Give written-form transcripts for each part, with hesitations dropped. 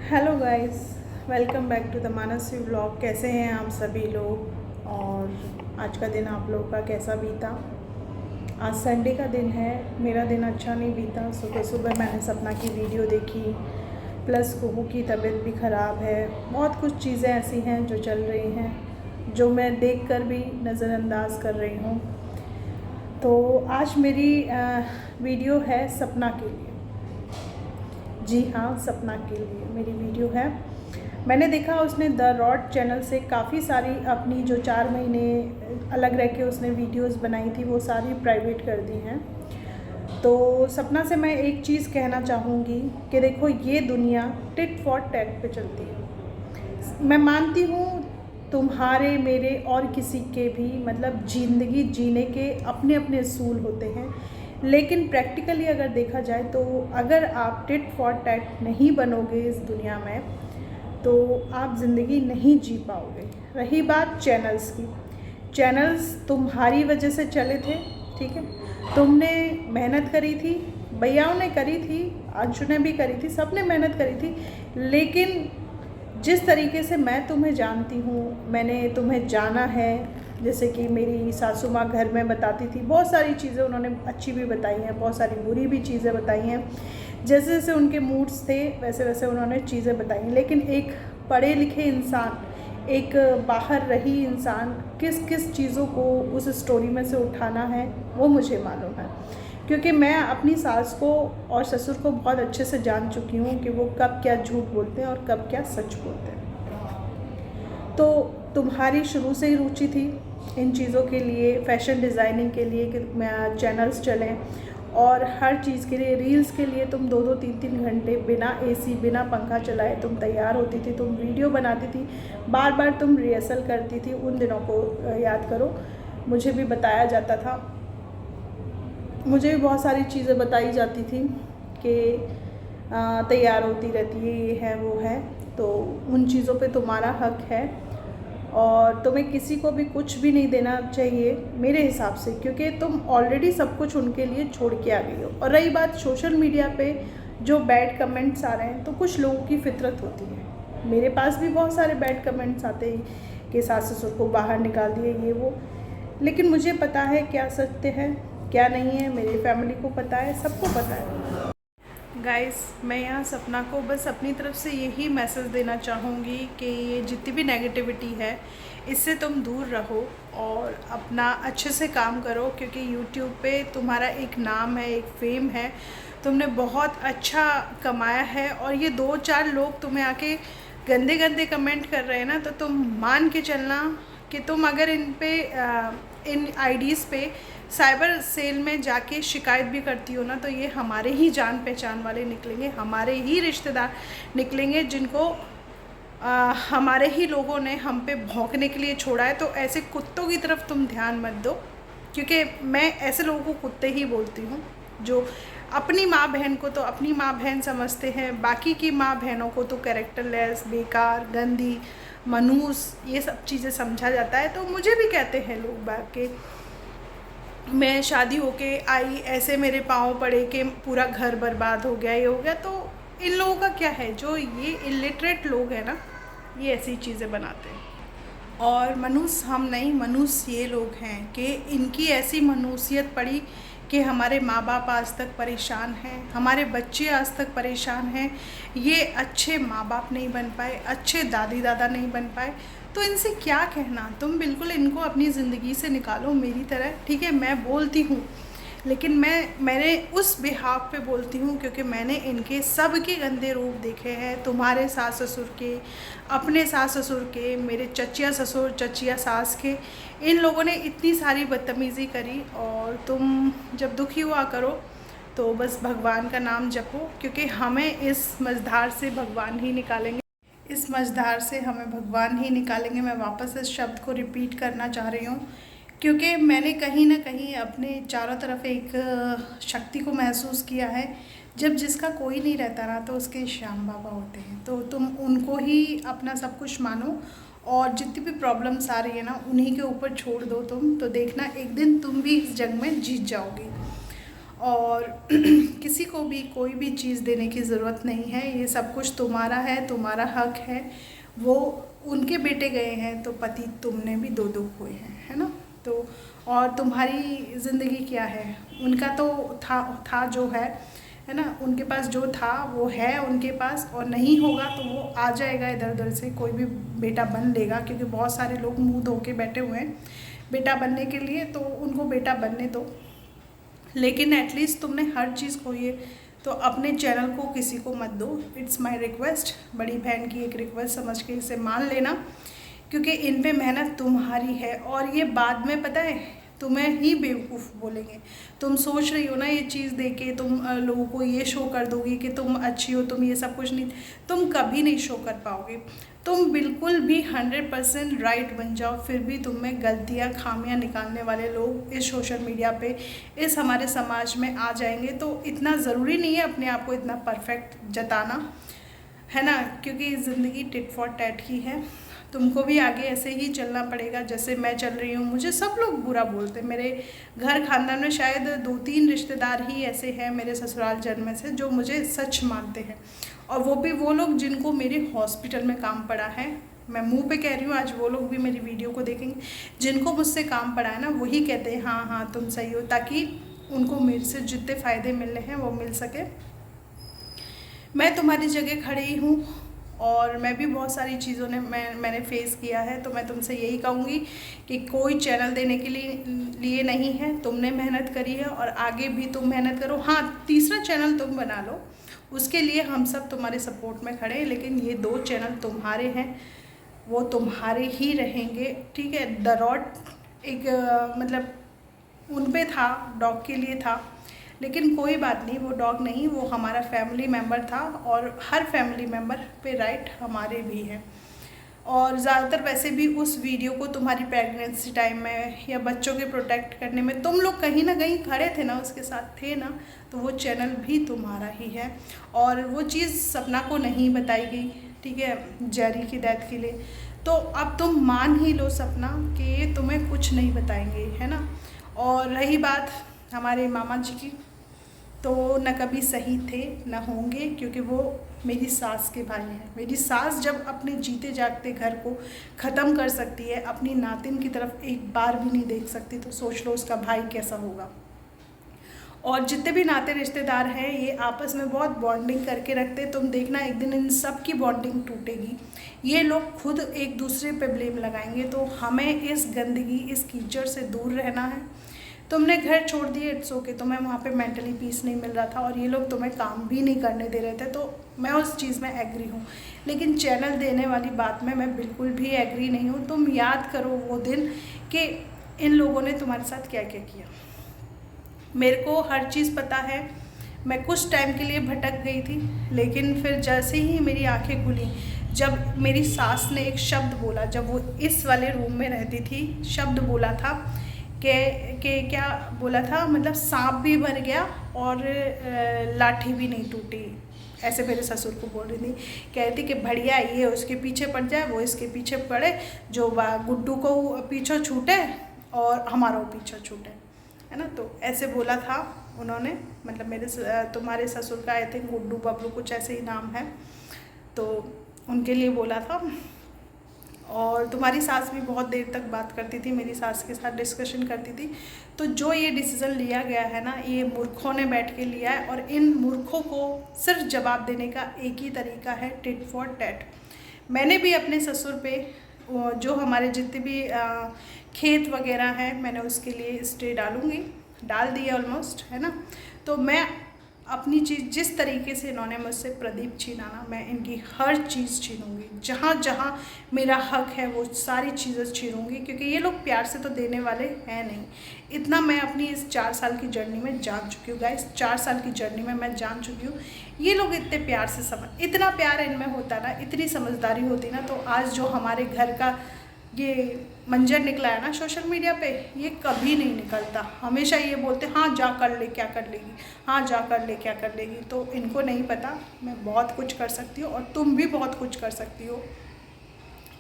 Hello guys, welcome back to the Mansi vlog. कैसे हैं आप सभी लोग और आज का दिन आप लोगों का कैसा बीता। आज संडे का दिन है। मेरा दिन अच्छा नहीं बीता। सुबह सुबह मैंने सपना की वीडियो देखी, प्लस कुहू की तबीयत भी ख़राब है। बहुत कुछ चीज़ें ऐसी हैं जो चल रही हैं जो मैं देखकर भी नज़रअंदाज कर रही हूँ। तो आज मेरी वीडियो है सपना के लिए। जी हाँ, सपना के लिए मेरी वीडियो है। मैंने देखा उसने द रॉड चैनल से काफ़ी सारी अपनी जो 4 महीने अलग रह के उसने वीडियोस बनाई थी वो सारी प्राइवेट कर दी हैं। तो सपना से मैं एक चीज़ कहना चाहूँगी कि देखो, ये दुनिया टिट फॉर टैट पे चलती है। मैं मानती हूँ तुम्हारे मेरे और किसी के भी मतलब ज़िंदगी जीने के अपने अपने असूल होते हैं, लेकिन प्रैक्टिकली अगर देखा जाए तो अगर आप टिट फॉर टैट नहीं बनोगे इस दुनिया में तो आप ज़िंदगी नहीं जी पाओगे। रही बात चैनल्स की, चैनल्स तुम्हारी वजह से चले थे, ठीक है। तुमने मेहनत करी थी, भैयाओं ने करी थी, अंशु ने भी करी थी, सबने मेहनत करी थी। लेकिन जिस तरीके से मैं तुम्हें जानती हूँ, मैंने तुम्हें जाना है, जैसे कि मेरी सासू माँ घर में बताती थी, बहुत सारी चीज़ें उन्होंने अच्छी भी बताई हैं, बहुत सारी बुरी भी चीज़ें बताई हैं। जैसे जैसे उनके मूड्स थे वैसे वैसे उन्होंने चीज़ें बताई। लेकिन एक पढ़े लिखे इंसान, एक बाहर रही इंसान, किस किस चीज़ों को उस स्टोरी में से उठाना है वो मुझे मालूम है, क्योंकि मैं अपनी सास को और ससुर को बहुत अच्छे से जान चुकी हूँ कि वो कब क्या झूठ बोलते हैं और कब क्या सच बोलते हैं। तो तुम्हारी शुरू से ही रुचि थी इन चीज़ों के लिए, फैशन डिज़ाइनिंग के लिए कि चैनल्स चलें, और हर चीज़ के लिए, रील्स के लिए तुम 2-2 3-3 घंटे बिना एसी बिना पंखा चलाए तुम तैयार होती थी, तुम वीडियो बनाती थी, बार बार तुम रिहर्सल करती थी। उन दिनों को याद करो, मुझे भी बताया जाता था, मुझे भी बहुत सारी चीज़ें बताई जाती थी कि तैयार होती रहती है, ये है वो है। तो उन चीज़ों पे तुम्हारा हक है और तुम्हें किसी को भी कुछ भी नहीं देना चाहिए मेरे हिसाब से, क्योंकि तुम ऑलरेडी सब कुछ उनके लिए छोड़ के आ गई हो। और रही बात सोशल मीडिया पे जो बैड कमेंट्स आ रहे हैं, तो कुछ लोगों की फितरत होती है। मेरे पास भी बहुत सारे बैड कमेंट्स आते हैं कि सास ससुर को बाहर निकाल दिए, ये वो, लेकिन मुझे पता है क्या सत्य है क्या नहीं है, मेरी फैमिली को पता है, सबको पता है। गाइस, मैं यहाँ सपना को बस अपनी तरफ से यही मैसेज देना चाहूँगी कि ये जितनी भी नेगेटिविटी है इससे तुम दूर रहो और अपना अच्छे से काम करो, क्योंकि यूट्यूब पे तुम्हारा एक नाम है, एक फेम है, तुमने बहुत अच्छा कमाया है। और ये 2-4 लोग तुम्हें आके गंदे गंदे कमेंट कर रहे हैं ना, तो तुम मान के चलना कि तुम अगर इन आईडीज़ पे साइबर सेल में जाके शिकायत भी करती हो ना, तो ये हमारे ही जान पहचान वाले निकलेंगे, हमारे ही रिश्तेदार निकलेंगे, जिनको हमारे ही लोगों ने हम पे भौंकने के लिए छोड़ा है। तो ऐसे कुत्तों की तरफ तुम ध्यान मत दो, क्योंकि मैं ऐसे लोगों को कुत्ते ही बोलती हूँ जो अपनी माँ बहन को तो अपनी माँ बहन समझते हैं, बाकी की माँ बहनों को तो कैरेक्टरलेस, बेकार, गंदी, मनूस, ये सब चीज़ें समझा जाता है। तो मुझे भी कहते हैं लोग बाग के मैं शादी होके आई, ऐसे मेरे पाँव पड़े कि पूरा घर बर्बाद हो गया, ये हो गया। तो इन लोगों का क्या है, जो ये इलिटरेट लोग हैं ना, ये ऐसी चीज़ें बनाते हैं। और मनुष्य हम नहीं, मनुष्य ये लोग हैं कि इनकी ऐसी मनुष्यत पड़ी कि हमारे माँ बाप आज तक परेशान हैं, हमारे बच्चे आज तक परेशान हैं, ये अच्छे माँ बाप नहीं बन पाए, अच्छे दादी दादा नहीं बन पाए। तो इनसे क्या कहना, तुम बिल्कुल इनको अपनी ज़िंदगी से निकालो मेरी तरह, ठीक है। मैं बोलती हूँ, लेकिन मैंने उस बिहाफ पे बोलती हूँ क्योंकि मैंने इनके सब के गंदे रूप देखे हैं, तुम्हारे सास ससुर के, अपने सास ससुर के, मेरे चचिया ससुर चचिया सास के। इन लोगों ने इतनी सारी बदतमीज़ी करी, और तुम जब दुखी हुआ करो तो बस भगवान का नाम जपो, क्योंकि हमें इस मझधार से भगवान ही निकालेंगे, इस मझधार से हमें भगवान ही निकालेंगे। मैं वापस इस शब्द को रिपीट करना चाह रही हूँ, क्योंकि मैंने कहीं ना कहीं अपने चारों तरफ एक शक्ति को महसूस किया है। जब जिसका कोई नहीं रहता ना, तो उसके श्याम बाबा होते हैं। तो तुम उनको ही अपना सब कुछ मानो, और जितनी भी प्रॉब्लम्स आ रही है ना, उन्हीं के ऊपर छोड़ दो तुम, तो देखना एक दिन तुम भी इस जंग में जीत जाओगी। और किसी को भी कोई भी चीज़ देने की ज़रूरत नहीं है। ये सब कुछ तुम्हारा है, तुम्हारा हक है। वो उनके बेटे गए हैं तो पति तुमने भी दो दो हुए हैं, है ना। तो और तुम्हारी ज़िंदगी क्या है, उनका तो था जो है ना। उनके पास जो था वो है उनके पास, और नहीं होगा तो वो आ जाएगा इधर उधर से, कोई भी बेटा बन लेगा। क्योंकि बहुत सारे लोग मुंह धो के बैठे हुए हैं बेटा बनने के लिए, तो उनको बेटा बनने दो। लेकिन एटलीस्ट तुमने हर चीज़ खोई है तो अपने चैनल को किसी को मत दो। इट्स माय रिक्वेस्ट, बड़ी बहन की एक रिक्वेस्ट समझ के इसे मान लेना, क्योंकि इन पे मेहनत तुम्हारी है। और ये बाद में पता है तुम्हें ही बेवकूफ़ बोलेंगे। तुम सोच रही हो ना ये चीज़ देके तुम लोगों को ये शो कर दोगी कि तुम अच्छी हो, तुम ये सब कुछ नहीं, तुम कभी नहीं शो कर पाओगे। तुम बिल्कुल भी 100% राइट बन जाओ, फिर भी तुम में गलतियाँ खामियां निकालने वाले लोग इस सोशल मीडिया पे, इस हमारे समाज में आ जाएंगे। तो इतना ज़रूरी नहीं है अपने आप को इतना परफेक्ट जताना, है ना। क्योंकि ज़िंदगी टिट फॉर टैट की है। तुमको भी आगे ऐसे ही चलना पड़ेगा जैसे मैं चल रही हूँ। मुझे सब लोग बुरा बोलते हैं, मेरे घर खानदान में शायद 2-3 रिश्तेदार ही ऐसे हैं मेरे ससुराल जन्म से जो मुझे सच मानते हैं, और वो भी वो लोग जिनको मेरे हॉस्पिटल में काम पड़ा है। मैं मुंह पे कह रही हूँ, आज वो लोग भी मेरी वीडियो को देखेंगे। जिनको मुझसे काम पड़ा है ना, वही कहते हैं हाँ हाँ तुम सही हो, ताकि उनको मेरे से जितने फ़ायदे मिलने हैं वो मिल सके। मैं तुम्हारी जगह खड़ी हूँ और मैं भी बहुत सारी चीज़ों ने मैंने फेस किया है। तो मैं तुमसे यही कहूँगी कि कोई चैनल देने के लिए नहीं है, तुमने मेहनत करी है और आगे भी तुम मेहनत करो। हाँ, तीसरा चैनल तुम बना लो, उसके लिए हम सब तुम्हारे सपोर्ट में खड़े हैं। लेकिन ये 2 चैनल तुम्हारे हैं, वो तुम्हारे ही रहेंगे, ठीक है। द रॉड एक मतलब उन पे था, डॉग के लिए था, लेकिन कोई बात नहीं, वो डॉग नहीं, वो हमारा फैमिली मेम्बर था। और हर फैमिली मेम्बर पे राइट हमारे भी हैं। और ज़्यादातर वैसे भी उस वीडियो को तुम्हारी प्रेगनेंसी टाइम में या बच्चों के प्रोटेक्ट करने में तुम लोग कहीं ना कहीं खड़े थे ना, उसके साथ थे ना, तो वो चैनल भी तुम्हारा ही है। और वो चीज़ सपना को नहीं बताई गई, ठीक है, जेरी की डेथ के लिए। तो अब तुम मान ही लो सपना कि तुम्हें कुछ नहीं बताएंगे, है ना। और रही बात हमारे मामा जी की, तो न कभी सही थे न होंगे, क्योंकि वो मेरी सास के भाई हैं। मेरी सास जब अपने जीते जागते घर को ख़त्म कर सकती है, अपनी नातिन की तरफ एक बार भी नहीं देख सकती, तो सोच लो उसका भाई कैसा होगा। और जितने भी नाते रिश्तेदार हैं ये आपस में बहुत बॉन्डिंग करके रखते। तुम देखना एक दिन इन सब की बॉन्डिंग टूटेगी, ये लोग खुद एक दूसरे पे ब्लेम लगाएंगे। तो हमें इस गंदगी, इस कीचड़ से दूर रहना है। तुमने घर छोड़ दिए, इट्स ओके, तुम्हें वहाँ पे मेंटली पीस नहीं मिल रहा था और ये लोग तुम्हें काम भी नहीं करने दे रहे थे, तो मैं उस चीज़ में एग्री हूँ। लेकिन चैनल देने वाली बात में मैं बिल्कुल भी एग्री नहीं हूँ। तुम याद करो वो दिन कि इन लोगों ने तुम्हारे साथ क्या क्या किया। मेरे को हर चीज़ पता है। मैं कुछ टाइम के लिए भटक गई थी, लेकिन फिर जैसे ही मेरी आंखें खुली, जब मेरी सास ने एक शब्द बोला, जब वो इस वाले रूम में रहती थी, शब्द बोला था कि क्या बोला था, मतलब सांप भी मर गया और लाठी भी नहीं टूटी, ऐसे मेरे ससुर को बोल रही थी। कहती कि बढ़िया ये उसके पीछे पड़ जाए, वो इसके पीछे पड़े, जो गुड्डू को पीछे छूटे और हमारा पीछे छूटे, है ना। तो ऐसे बोला था उन्होंने, मतलब मेरे तुम्हारे ससुर का आई थिंक गुड्डू बबलू कुछ ऐसे ही नाम है, तो उनके लिए बोला था। और तुम्हारी सास भी बहुत देर तक बात करती थी, मेरी सास के साथ डिस्कशन करती थी। तो जो ये डिसीज़न लिया गया है ना, ये मूर्खों ने बैठ के लिया है, और इन मूर्खों को सिर्फ जवाब देने का एक ही तरीका है, टिट फॉर टैट। मैंने भी अपने ससुर पे जो हमारे जितने भी खेत वगैरह हैं, मैंने उसके लिए स्टे डालूँगी, डाल दिया ऑलमोस्ट, है ना। तो मैं अपनी चीज़, जिस तरीके से इन्होंने मुझसे प्रदीप छीना ना, मैं इनकी हर चीज़ छीनूंगी। जहाँ जहाँ मेरा हक है वो सारी चीज़ें छीनूंगी, क्योंकि ये लोग प्यार से तो देने वाले हैं नहीं। इतना मैं अपनी इस 4 साल की जर्नी में जान चुकी हूँ गाइस, 4 साल की जर्नी में मैं जान चुकी हूँ। ये लोग इतने प्यार से इतना प्यार इनमें होता ना, इतनी समझदारी होती ना, तो आज जो हमारे घर का ये मंजर निकला है ना सोशल मीडिया पे, ये कभी नहीं निकलता। हमेशा ये बोलते हाँ जा कर ले, क्या कर लेगी, हाँ जा कर ले, क्या कर लेगी। तो इनको नहीं पता मैं बहुत कुछ कर सकती हूँ, और तुम भी बहुत कुछ कर सकती हो।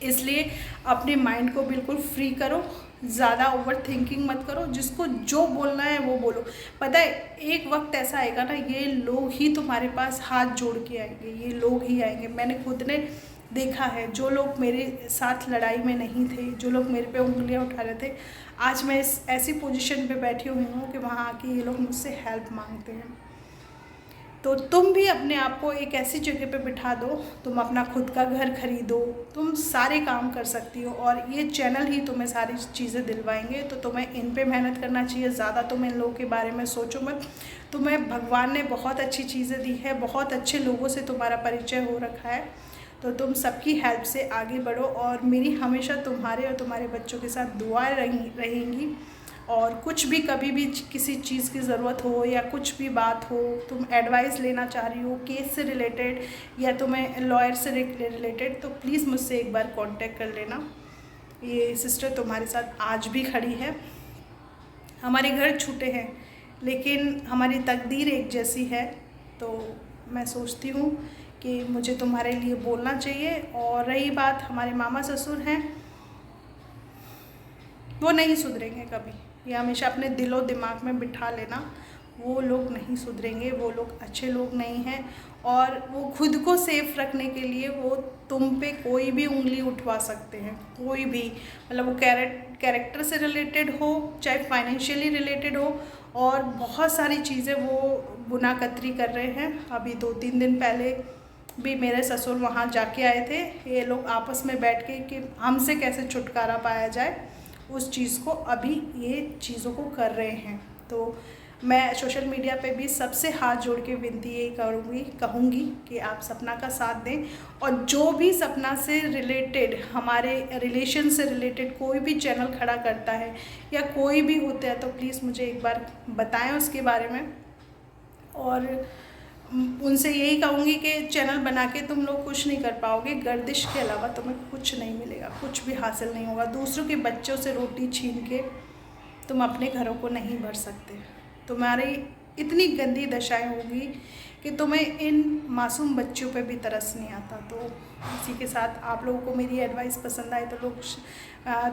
इसलिए अपने माइंड को बिल्कुल फ्री करो, ज़्यादा ओवर थिंकिंग मत करो, जिसको जो बोलना है वो बोलो। पता है एक वक्त ऐसा आएगा ना, ये लोग ही तुम्हारे पास हाथ जोड़ के आएंगे, ये लोग ही आएंगे। मैंने खुद ने देखा है, जो लोग मेरे साथ लड़ाई में नहीं थे, जो लोग मेरे पे उंगलियां उठा रहे थे, आज मैं इस ऐसी पोजीशन पे बैठी हुई हूँ कि वहाँ आके ये लोग मुझसे हेल्प मांगते हैं। तो तुम भी अपने आप को एक ऐसी जगह पे बिठा दो, तुम अपना खुद का घर खरीदो, तुम सारे काम कर सकती हो, और ये चैनल ही तुम्हें सारी चीज़ें दिलवाएंगे। तो तुम्हें इन पे मेहनत करना चाहिए, ज़्यादा तुम इन लोगों के बारे में सोचो मत। तुम्हें भगवान ने बहुत अच्छी चीज़ें दी है, बहुत अच्छे लोगों से तुम्हारा परिचय हो रखा है, तो तुम सबकी हेल्प से आगे बढ़ो। और मेरी हमेशा तुम्हारे और तुम्हारे बच्चों के साथ दुआएं रहेंगी। और कुछ भी कभी भी किसी चीज़ की ज़रूरत हो या कुछ भी बात हो, तुम एडवाइस लेना चाह रही हो केस से रिलेटेड या तुम्हें लॉयर से रिलेटेड, तो प्लीज़ मुझसे एक बार कांटेक्ट कर लेना। ये सिस्टर तुम्हारे साथ आज भी खड़ी है। हमारे घर छूटे हैं लेकिन हमारी तकदीर एक जैसी है, तो मैं सोचती हूँ कि मुझे तुम्हारे लिए बोलना चाहिए। और रही बात हमारे मामा ससुर हैं, वो नहीं सुधरेंगे कभी, ये हमेशा अपने दिलो दिमाग में बिठा लेना, वो लोग नहीं सुधरेंगे, वो लोग अच्छे लोग नहीं हैं। और वो खुद को सेफ रखने के लिए वो तुम पे कोई भी उंगली उठवा सकते हैं, कोई भी, मतलब वो कैरेक्टर से रिलेटेड हो, चाहे फाइनेंशियली रिलेटेड हो, और बहुत सारी चीज़ें वो गुनाकतरी कर रहे हैं। अभी 2-3 दिन पहले भी मेरे ससुर वहाँ जाके आए थे, ये लोग आपस में बैठ के कि हमसे कैसे छुटकारा पाया जाए, उस चीज़ को अभी ये चीज़ों को कर रहे हैं। तो मैं सोशल मीडिया पे भी सबसे हाथ जोड़ के विनती यही कहूँगी कि आप सपना का साथ दें, और जो भी सपना से रिलेटेड, हमारे रिलेशन से रिलेटेड कोई भी चैनल खड़ा करता है या कोई भी होता है, तो प्लीज़ मुझे एक बार बताएं उसके बारे में। और उनसे यही कहूँगी कि चैनल बना के तुम लोग कुछ नहीं कर पाओगे, गर्दिश के अलावा तुम्हें कुछ नहीं मिलेगा, कुछ भी हासिल नहीं होगा। दूसरों के बच्चों से रोटी छीन के तुम अपने घरों को नहीं भर सकते, तुम्हारी इतनी गंदी दशाएं होगी कि तुम्हें इन मासूम बच्चों पे भी तरस नहीं आता। तो इसी के साथ आप लोगों को मेरी एडवाइस पसंद आए तो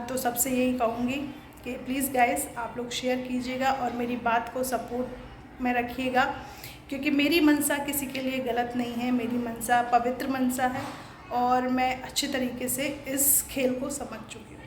तो सबसे यही कहूँगी कि प्लीज़ गाइस आप लोग शेयर कीजिएगा और मेरी बात को सपोर्ट में रखिएगा, क्योंकि मेरी मनसा किसी के लिए गलत नहीं है, मेरी मनसा पवित्र मनसा है और मैं अच्छे तरीके से इस खेल को समझ चुकी हूँ।